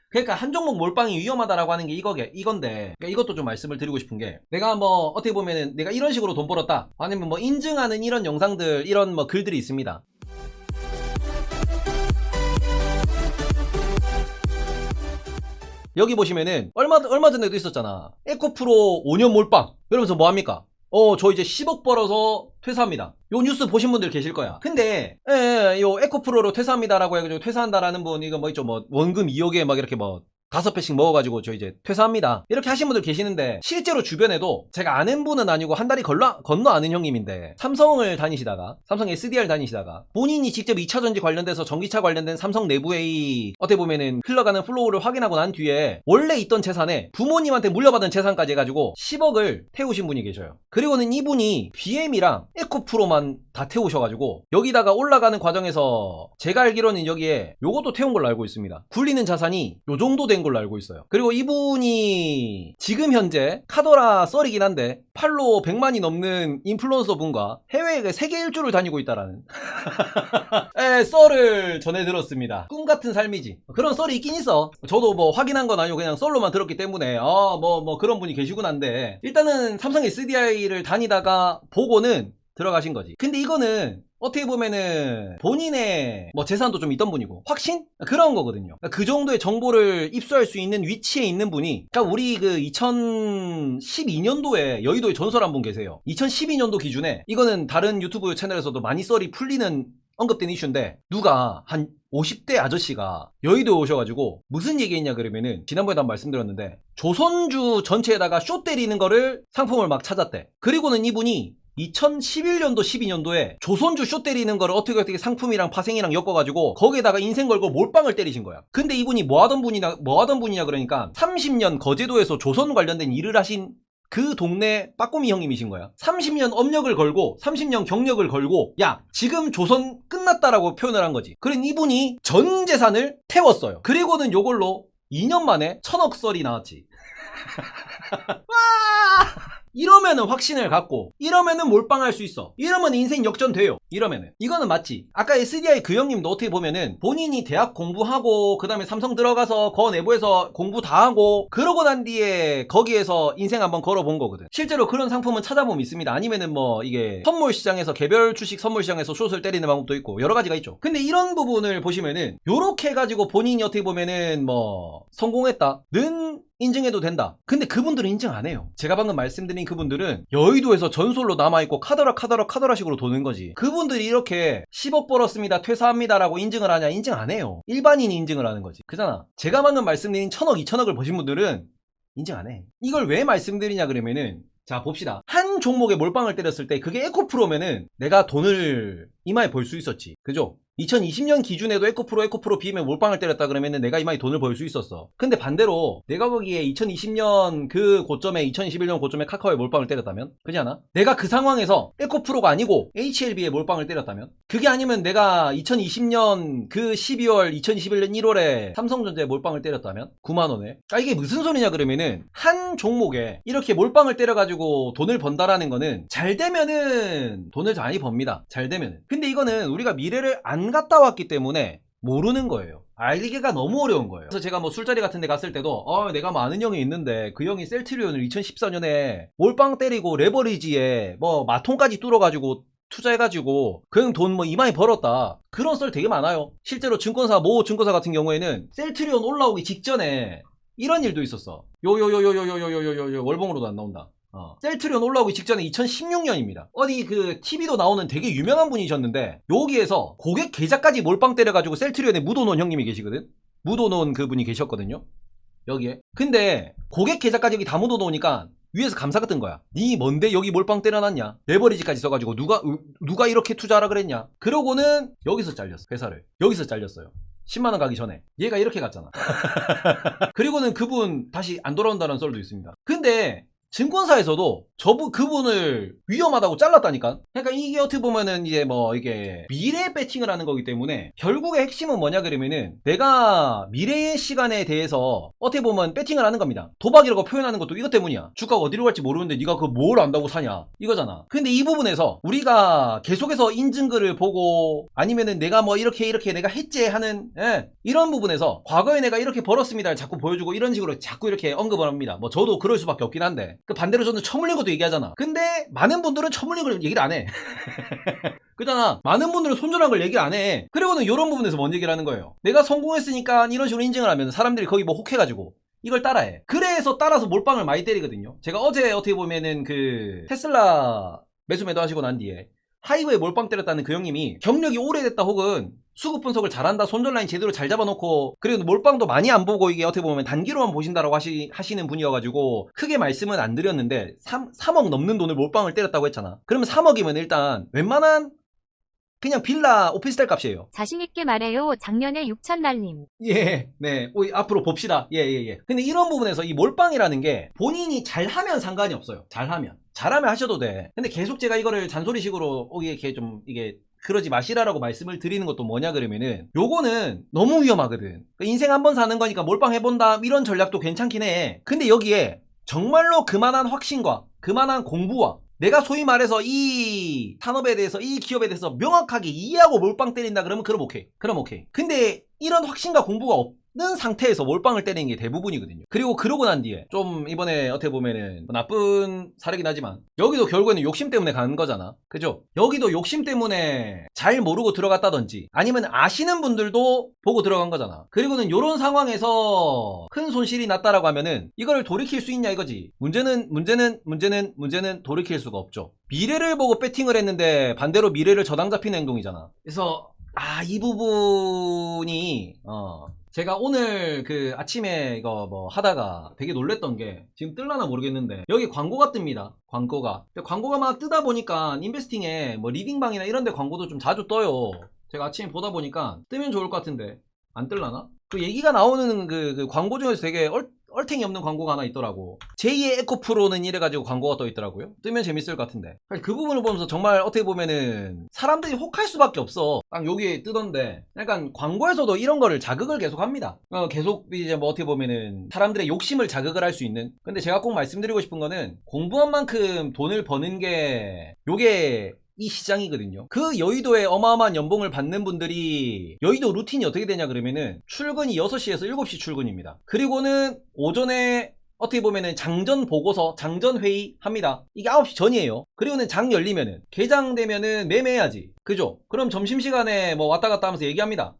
그러니까 한 종목 몰빵이 위험하다라고 하는 게 이건데, 그러니까 이것도 좀 말씀을 드리고 싶은 게, 내가 뭐 어떻게 보면은 내가 이런 식으로 돈 벌었다, 아니면 뭐 인증하는 이런 영상들, 이런 뭐 글들이 있습니다. 여기 보시면은 얼마 전에도 있었잖아. 에코프로 5년 몰빵. 이러면서 뭐 합니까? 저 이제 10억 벌어서 퇴사합니다. 요 뉴스 보신 분들 계실 거야. 근데 요 에코프로로 퇴사합니다라고 해가지고 퇴사한다라는 분, 이거 뭐 있죠, 뭐 원금 2억에 막 이렇게 뭐 5배씩 먹어가지고 저 이제 퇴사합니다, 이렇게 하신 분들 계시는데, 실제로 주변에도 제가 아는 분은 아니고 한 다리 건너 아는 형님인데, 삼성을 다니시다가, 삼성 SDR 다니시다가 본인이 직접 2차전지 관련돼서 전기차 관련된 삼성 내부의 어떻게 보면은 흘러가는 플로우를 확인하고 난 뒤에 원래 있던 재산에 부모님한테 물려받은 재산까지 해가지고 10억을 태우신 분이 계셔요. 그리고는 이분이 BM이랑 에코프로만 다 태우셔가지고 여기다가 올라가는 과정에서 제가 알기로는 여기에 요것도 태운 걸로 알고 있습니다. 굴리는 자산이 요 정도 된 걸로 알고 있어요. 그리고 이분이 지금 현재 카더라 썰이긴 한데 팔로 100만이 넘는 인플루언서 분과 해외에 세계 일주를 다니고 있다라는 썰을 전해 들었습니다. 꿈같은 삶이지. 그런 썰이 있긴 있어. 저도 뭐 확인한 건 아니고 그냥 썰로만 들었기 때문에 뭐 그런 분이 계시군 한데, 일단은 삼성 SDI를 다니다가 보고는 들어가신 거지. 근데 이거는 어떻게 보면은 본인의 뭐 재산도 좀 있던 분이고 확신? 그런 거거든요. 그 정도의 정보를 입수할 수 있는 위치에 있는 분이, 그러니까 우리 그 2012년도에 여의도에 전설한 분 계세요. 2012년도 기준에, 이거는 다른 유튜브 채널에서도 많이 썰이 풀리는 언급된 이슈인데, 누가 한 50대 아저씨가 여의도에 오셔가지고 무슨 얘기했냐 그러면은, 지난번에도 한번 말씀드렸는데 조선주 전체에다가 쇼 때리는 거를 상품을 막 찾았대. 그리고는 이분이 2011년도 12년도에 조선주 쇼 때리는 거를 어떻게 상품이랑 파생이랑 엮어가지고 거기에다가 인생 걸고 몰빵을 때리신 거야. 근데 이분이 뭐 하던 분이냐 그러니까 30년 거제도에서 조선 관련된 일을 하신 그 동네 빠꼬미 형님이신 거야. 30년 업력을 걸고 30년 경력을 걸고, 야 지금 조선 끝났다라고 표현을 한 거지. 그런 이분이 전 재산을 태웠어요. 그리고는 요걸로 2년 만에 1000억 썰이 나왔지. 와! 이러면은 확신을 갖고, 이러면은 몰빵할 수 있어, 이러면 인생 역전돼요. 이러면은 이거는 맞지. 아까 SDI 그 형님도 어떻게 보면은 본인이 대학 공부하고 그 다음에 삼성 들어가서 거 내부에서 공부 다 하고 그러고 난 뒤에 거기에서 인생 한번 걸어본 거거든. 실제로 그런 상품은 찾아보면 있습니다. 아니면은 뭐 이게 선물 시장에서, 개별 주식 선물 시장에서 숏을 때리는 방법도 있고 여러 가지가 있죠. 근데 이런 부분을 보시면은 요렇게 해가지고 본인이 어떻게 보면은 뭐 성공했다는 인증해도 된다. 근데 그분들은 인증 안 해요. 제가 방금 말씀드린 그분들은 여의도에서 전설로 남아있고 카더라식으로 도는 거지. 그분들이 이렇게 10억 벌었습니다, 퇴사합니다라고 인증을 하냐? 인증 안 해요. 일반인이 인증을 하는 거지. 그잖아. 제가 방금 말씀드린 1000억, 2000억을 보신 분들은 인증 안 해. 이걸 왜 말씀드리냐 그러면은, 자 봅시다. 한 종목에 몰빵을 때렸을 때 그게 에코프로면은 내가 돈을 이마에 벌 수 있었지. 그죠? 2020년 기준에도 에코프로 BM에 몰빵을 때렸다 그러면은 내가 이마에 돈을 벌 수 있었어. 근데 반대로 내가 거기에 2020년 그 고점에, 2021년 고점에 카카오에 몰빵을 때렸다면, 그지 않아? 내가 그 상황에서 에코프로가 아니고 HLB에 몰빵을 때렸다면, 그게 아니면 내가 2020년 그 12월, 2021년 1월에 삼성전자에 몰빵을 때렸다면 9만원에. 아 이게 무슨 소리냐 그러면은, 한 종목에 이렇게 몰빵을 때려가지고 돈을 번다라는 거는 잘 되면은 돈을 많이 법니다. 잘 되면은. 근데 이거는 우리가 미래를 안 갔다 왔기 때문에 모르는 거예요. 알기가 너무 어려운 거예요. 그래서 제가 뭐 술자리 같은 데 갔을 때도 내가 뭐 아는 형이 있는데 그 형이 셀트리온을 2014년에 몰빵 때리고 레버리지에 뭐 마통까지 뚫어가지고 투자해가지고 그냥 돈 뭐 이마에 벌었다, 그런 썰 되게 많아요. 실제로 증권사, 모 증권사 같은 경우에는 셀트리온 올라오기 직전에 이런 일도 있었어. 월봉으로도 안 나온다. 셀트리온 올라오기 직전에 2016년입니다. 어디 그 TV도 나오는 되게 유명한 분이셨는데, 여기에서 고객 계좌까지 몰빵 때려가지고 셀트리온에 묻어놓은 형님이 계시거든. 묻어놓은 그분이 계셨거든요, 여기에. 근데 고객 계좌까지 여기 다 묻어놓으니까 위에서 감사가 뜬 거야. 니 뭔데 여기 몰빵 때려놨냐? 레버리지까지 써가지고 누가 이렇게 투자하라 그랬냐? 그러고는 여기서 잘렸어. 회사를 여기서 잘렸어요. 10만원 가기 전에 얘가 이렇게 갔잖아. 그리고는 그분 다시 안 돌아온다는 썰도 있습니다. 근데 증권사에서도 그분을 위험하다고 잘랐다니까. 그러니까 이게 어떻게 보면은 이제 뭐 이게 미래 배팅을 하는 거기 때문에 결국의 핵심은 뭐냐 그러면은 내가 미래의 시간에 대해서 어떻게 보면 배팅을 하는 겁니다. 도박이라고 표현하는 것도 이것 때문이야. 주가가 어디로 갈지 모르는데 네가 그걸 뭘 안다고 사냐 이거잖아. 근데 이 부분에서 우리가 계속해서 인증글을 보고 아니면은 내가 뭐 이렇게 내가 했지 하는 이런 부분에서 과거에 내가 이렇게 벌었습니다를 자꾸 보여주고 이런 식으로 자꾸 이렇게 언급을 합니다. 뭐 저도 그럴 수밖에 없긴 한데 그 반대로 저는 처물린 것도 얘기하잖아. 근데 많은 분들은 처물린 걸 얘기를 안 해. 그잖아. 많은 분들은 손절한 걸 얘기를 안 해. 그리고는 이런 부분에서 뭔 얘기를 하는 거예요. 내가 성공했으니까 이런 식으로 인증을 하면 사람들이 거기 뭐 혹해가지고 이걸 따라해. 그래서 따라서 몰빵을 많이 때리거든요. 제가 어제 어떻게 보면은 그 테슬라 매수 하시고 난 뒤에 하이브에 몰빵 때렸다는 그 형님이 경력이 오래됐다 혹은 수급 분석을 잘한다, 손절 라인 제대로 잘 잡아놓고 그리고 몰빵도 많이 안 보고 이게 어떻게 보면 단기로만 보신다라고 하시는 분이어가지고 크게 말씀은 안 드렸는데 3억 넘는 돈을 몰빵을 때렸다고 했잖아. 그러면 3억이면 일단 웬만한 그냥 빌라 오피스텔 값이에요. 자신있게 말해요. 작년에 6천 날림. 예, 네. 앞으로 봅시다. 예. 근데 이런 부분에서 이 몰빵이라는 게 본인이 잘하면 상관이 없어요. 잘하면 하셔도 돼. 근데 계속 제가 이거를 잔소리식으로 이게 좀 이게 그러지 마시라라고 말씀을 드리는 것도 뭐냐 그러면은 요거는 너무 위험하거든. 인생 한 번 사는 거니까 몰빵 해본다 이런 전략도 괜찮긴 해. 근데 여기에 정말로 그만한 확신과 그만한 공부와 내가 소위 말해서 이 산업에 대해서 이 기업에 대해서 명확하게 이해하고 몰빵 때린다 그러면 그럼 오케이. 근데 이런 확신과 공부가 없는 상태에서 몰빵을 때리는 게 대부분이거든요. 그리고 그러고 난 뒤에 좀 이번에 어떻게 보면은 나쁜 사례긴 하지만 여기도 결국에는 욕심 때문에 가는 거잖아. 그죠? 여기도 욕심 때문에 잘 모르고 들어갔다든지 아니면 아시는 분들도 보고 들어간 거잖아. 그리고는 요런 상황에서 큰 손실이 났다라고 하면은 이걸 돌이킬 수 있냐 이거지. 문제는 돌이킬 수가 없죠. 미래를 보고 배팅을 했는데 반대로 미래를 저당 잡히는 행동이잖아. 그래서 이 부분이 제가 오늘 그 아침에 이거 뭐 하다가 되게 놀랬던 게 지금 뜰라나 모르겠는데 여기 광고가 뜹니다. 광고가 막 뜨다 보니까 인베스팅에 뭐 리딩방이나 이런 데 광고도 좀 자주 떠요. 제가 아침에 보다 보니까 뜨면 좋을 것 같은데 안 뜰라나? 그 얘기가 나오는 그 광고 중에서 되게 얼탱이 없는 광고가 하나 있더라고. 제2의 에코프로는 이래가지고 광고가 떠 있더라고요. 뜨면 재밌을 것 같은데. 그 부분을 보면서 정말 어떻게 보면은 사람들이 혹할 수밖에 없어. 딱 여기 뜨던데. 약간 광고에서도 이런 거를 자극을 계속 합니다. 계속 이제 뭐 어떻게 보면은 사람들의 욕심을 자극을 할 수 있는. 근데 제가 꼭 말씀드리고 싶은 거는 공부한 만큼 돈을 버는 게 요게 이 시장이거든요. 그 여의도에 어마어마한 연봉을 받는 분들이 여의도 루틴이 어떻게 되냐 그러면은 출근이 6시에서 7시 출근입니다. 그리고는 오전에 어떻게 보면은 장전 보고서, 장전 회의 합니다. 이게 9시 전이에요. 그리고는 장 열리면은 개장되면은 매매해야지. 그죠? 그럼 점심시간에 뭐 왔다 갔다 하면서 얘기합니다.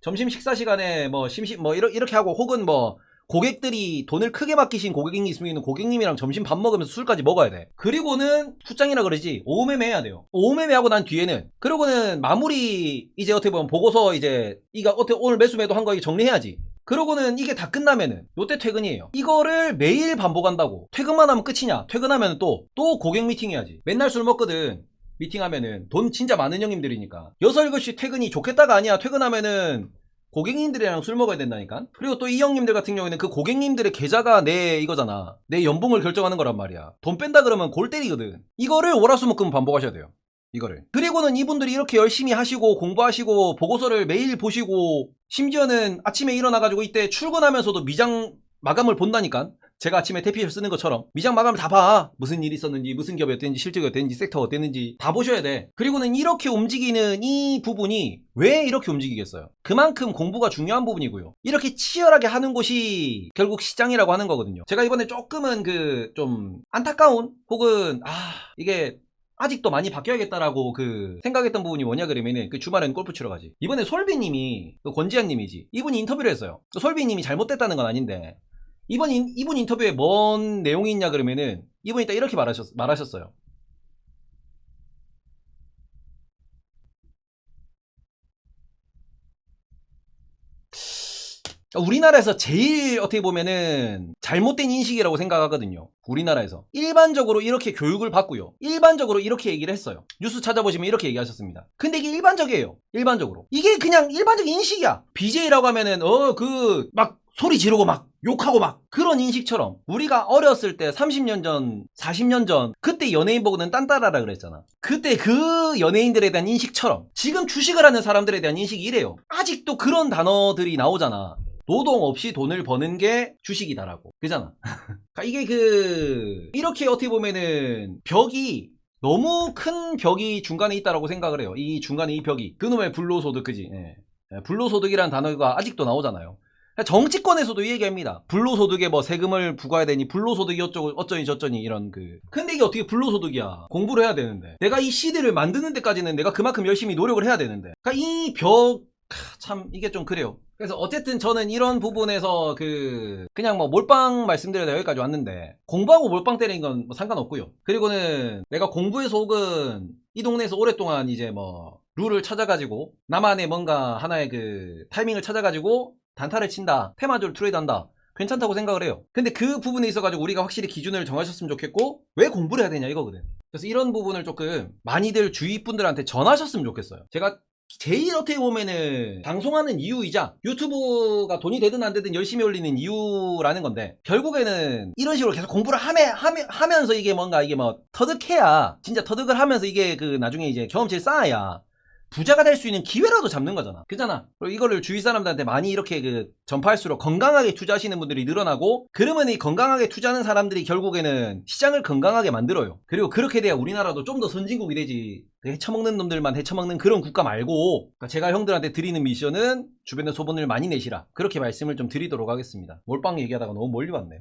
점심 식사 시간에 뭐 이렇게 하고 혹은 뭐 고객들이 돈을 크게 맡기신 고객님이 있으면 고객님이랑 점심 밥 먹으면서 술까지 먹어야 돼. 그리고는 후장이라 그러지 오후 매매해야 돼요. 오후 매매하고 난 뒤에는 그러고는 마무리 이제 어떻게 보면 보고서 이제 이거 어떻게 오늘 매수 한 거 정리해야지. 그러고는 이게 다 끝나면은 요때 퇴근이에요. 이거를 매일 반복한다고. 퇴근만 하면 끝이냐? 퇴근하면 또 고객 미팅 해야지. 맨날 술 먹거든. 미팅하면은 돈 진짜 많은 형님들이니까 6, 7시 퇴근이 좋겠다가 아니야. 퇴근하면은 고객님들이랑 술 먹어야 된다니까. 그리고 또 이 형님들 같은 경우에는 그 고객님들의 계좌가 내 이거잖아. 내 연봉을 결정하는 거란 말이야. 돈 뺀다 그러면 골 때리거든. 이거를 월화수목금 반복하셔야 돼요. 이거를. 그리고는 이분들이 이렇게 열심히 하시고 공부하시고 보고서를 매일 보시고 심지어는 아침에 일어나가지고 이때 출근하면서도 미장 마감을 본다니까. 제가 아침에 대피셜 쓰는 것처럼 미장 마감을 다 봐. 무슨 일이 있었는지, 무슨 기업이 어땠는지, 실적이 어땠는지, 섹터가 어땠는지 다 보셔야 돼. 그리고는 이렇게 움직이는 이 부분이 왜 이렇게 움직이겠어요? 그만큼 공부가 중요한 부분이고요. 이렇게 치열하게 하는 곳이 결국 시장이라고 하는 거거든요. 제가 이번에 조금은 그 좀 안타까운 혹은 이게 아직도 많이 바뀌어야겠다라고 생각했던 부분이 뭐냐 그러면은 주말에는 골프 치러 가지. 이번에 솔비님이 권지현님이지. 이분이 인터뷰를 했어요. 솔비님이 잘못됐다는 건 아닌데 이분 인터뷰에 뭔 내용이 있냐 그러면은 이분이 딱 이렇게 말하셨어요. 우리나라에서 제일 어떻게 보면은 잘못된 인식이라고 생각하거든요. 우리나라에서 일반적으로 이렇게 교육을 받고요. 일반적으로 이렇게 얘기를 했어요. 뉴스 찾아보시면 이렇게 얘기하셨습니다. 근데 이게 일반적이에요. 일반적으로 이게 그냥 일반적인 인식이야. BJ라고 하면은 막 소리 지르고 막 욕하고 막 그런 인식처럼 우리가 어렸을 때 30년 전 40년 전 그때 연예인 보고는 딴따라라 그랬잖아. 그때 그 연예인들에 대한 인식처럼 지금 주식을 하는 사람들에 대한 인식이 이래요. 아직도 그런 단어들이 나오잖아. 노동 없이 돈을 버는 게 주식이다라고. 그잖아. 그러니까 이게 이렇게 어떻게 보면은 벽이 너무 큰 벽이 중간에 있다라고 생각을 해요. 이 중간에 이 벽이. 그놈의 불로소득, 그지? 예. 불로소득이라는 단어가 아직도 나오잖아요. 정치권에서도 이 얘기합니다. 불로소득에 뭐 세금을 부과해야 되니 불로소득이 어쩌니 저쩌니 이런 근데 이게 어떻게 불로소득이야. 공부를 해야 되는데. 내가 이 CD를 만드는 데까지는 내가 그만큼 열심히 노력을 해야 되는데. 그러니까 이 벽, 참 이게 좀 그래요. 그래서 어쨌든 저는 이런 부분에서 그냥 뭐 몰빵 말씀드려야 여기까지 왔는데 공부하고 몰빵 때리는 건 뭐 상관없고요. 그리고는 내가 공부해서 혹은 이 동네에서 오랫동안 이제 뭐 룰을 찾아가지고 나만의 뭔가 하나의 타이밍을 찾아가지고 단타를 친다, 테마주를 트레이드한다, 괜찮다고 생각을 해요. 근데 그 부분에 있어가지고 우리가 확실히 기준을 정하셨으면 좋겠고 왜 공부를 해야 되냐 이거거든. 그래서 이런 부분을 조금 많이들 주위 분들한테 전하셨으면 좋겠어요. 제가 제일 어떻게 보면은 방송하는 이유이자 유튜브가 돈이 되든 안 되든 열심히 올리는 이유라는 건데 결국에는 이런 식으로 계속 공부를 하면서 이게 뭔가 이게 뭐 터득해야 진짜 터득을 하면서 이게 나중에 이제 경험치를 쌓아야 부자가 될 수 있는 기회라도 잡는 거잖아. 그잖아. 그리고 이거를 주위 사람들한테 많이 이렇게 전파할수록 건강하게 투자하시는 분들이 늘어나고 그러면 이 건강하게 투자하는 사람들이 결국에는 시장을 건강하게 만들어요. 그리고 그렇게 돼야 우리나라도 좀 더 선진국이 되지. 헤쳐먹는 놈들만 헤쳐먹는 그런 국가 말고 그러니까 제가 형들한테 드리는 미션은 주변에 소문을 많이 내시라. 그렇게 말씀을 좀 드리도록 하겠습니다. 몰빵 얘기하다가 너무 멀리 왔네.